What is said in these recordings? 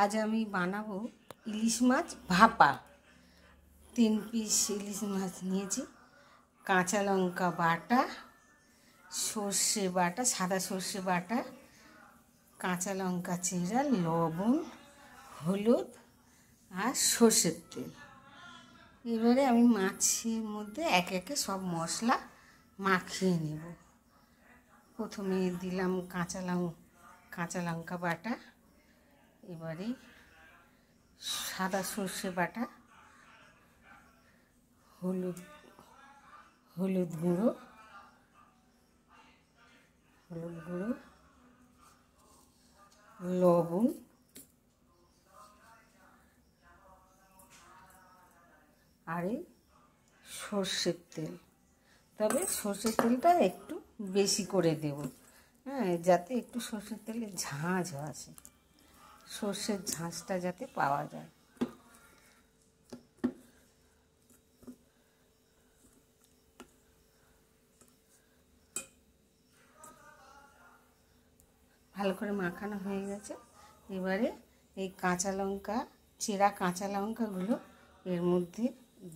আজ আমি বানাবো ইলিশ মাছ ভাপা। 3 পিস ইলিশ মাছ নিয়েছি, কাঁচা লঙ্কা বাটা, সর্ষে বাটা, সাদা সর্ষে বাটা, কাঁচা লঙ্কা চিরা, লবণ, হলুদ আর সর্ষের তেল। এবারে আমি মাছের মধ্যে একে একে সব মশলা মাখিয়ে নেব। প্রথমে দিলাম কাঁচা লঙ্কা বাটা, এবারে সাদা সর্ষে বাটা, হলুদ গুঁড়ো, লবণ আর সর্ষের তেল। তবে সর্ষের তেলটা একটু বেশি করে দেব, হ্যাঁ, যাতে একটু সর্ষের তেলে ঝাঁঝ আসে, সর্ষের ঝাঁঝটা যাতে পাওয়া যায়। ভালো করে মাখানো হয়ে গেছে। এবারে এই চেরা কাঁচা লঙ্কাগুলো এর মধ্যে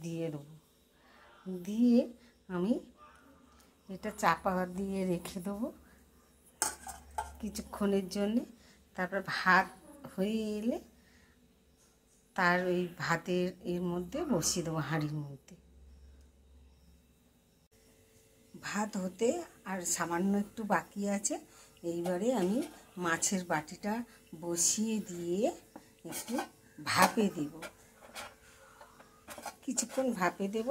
দিয়ে দেবো, দিয়ে আমি এটা চাপা দিয়ে রেখে দেবো কিছুক্ষণের জন্যে। তারপর ভাত হয়ে এলে তার ওই ভাতের এর মধ্যে বসিয়ে দেবো, হাঁড়ির মধ্যে। ভাত হতে আর সামান্য একটু বাকি আছে। এইবারে আমি মাছের বাটিটা বসিয়ে দিয়ে একটু ভাপে দেব, কিছুক্ষণ ভাপে দেব।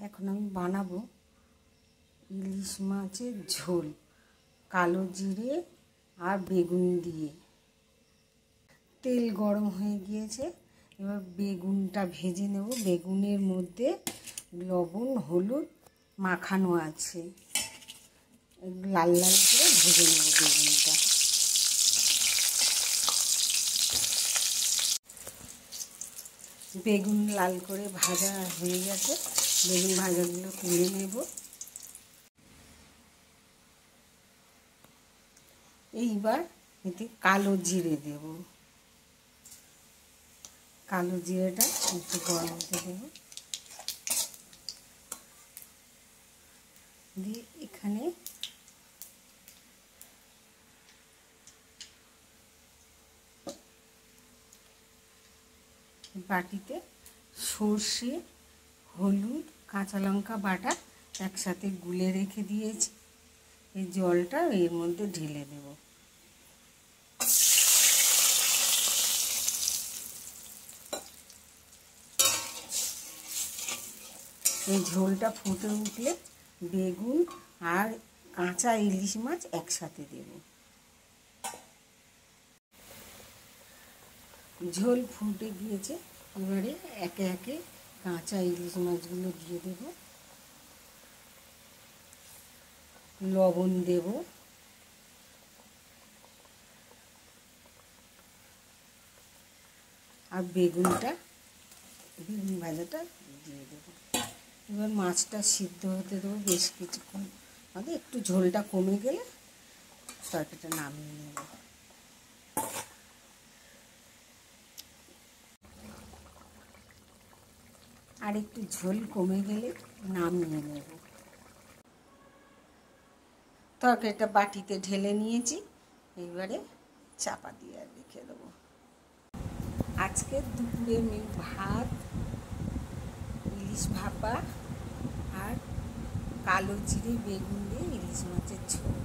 এখন আমি বানাবো ইলিশ মাছের ঝোল, কালো জিরে আর বেগুন দিয়ে। তেল গরম হয়ে গিয়েছে, এবার বেগুনটা ভেজে নেব। বেগুনের মধ্যে লবণ হলুদ মাখানো আছে, লাল লাল করে ভেজে নেব বেগুনটা। বেগুন লাল করে ভাজা হয়ে গেছে, বেগুন ভাজাগুলো তুলে নেব। এইবার এতে কালো জিরে দেব, কালো জিরেটা একটু গরম হতে দেব। দিয়ে এখানে বাটিতে সর্ষে হলুদ কাঁচা লঙ্কা বাটা একসাথে গুলে রেখে দিয়েছি, এই জলটা এর মধ্যে ঢেলে দেব। এই ঝোলটা ফুটে উঠলে বেগুন আর কাঁচা ইলিশ মাছ একসাথে দেব। ঝোল ফুটে গিয়েছে, এবারে একে একে কাঁচা ইলিশ মাছগুলো দিয়ে দেব, লবণ দেব, আর বেগুন ভাজাটা দিয়ে দেবো। এবার মাছটা সিদ্ধ হতে দেবো বেশ কিছুক্ষণ, মানে একটু ঝোলটা কমে গেলে তরকারিটা নামিয়ে নেব। আর একটু ঝোল কমে গেলে নামিয়ে নেব। তরকারিটা বাটিতে ঢেলে নিয়েছি, এইবারে চাপা দিয়ে রেখে দেবো। আজকে দুপুরের মেনু ভাত, ইলিশ ভাপা আর কালো জিরে বেগুন দিয়ে ইলিশ মাছের ঝোল।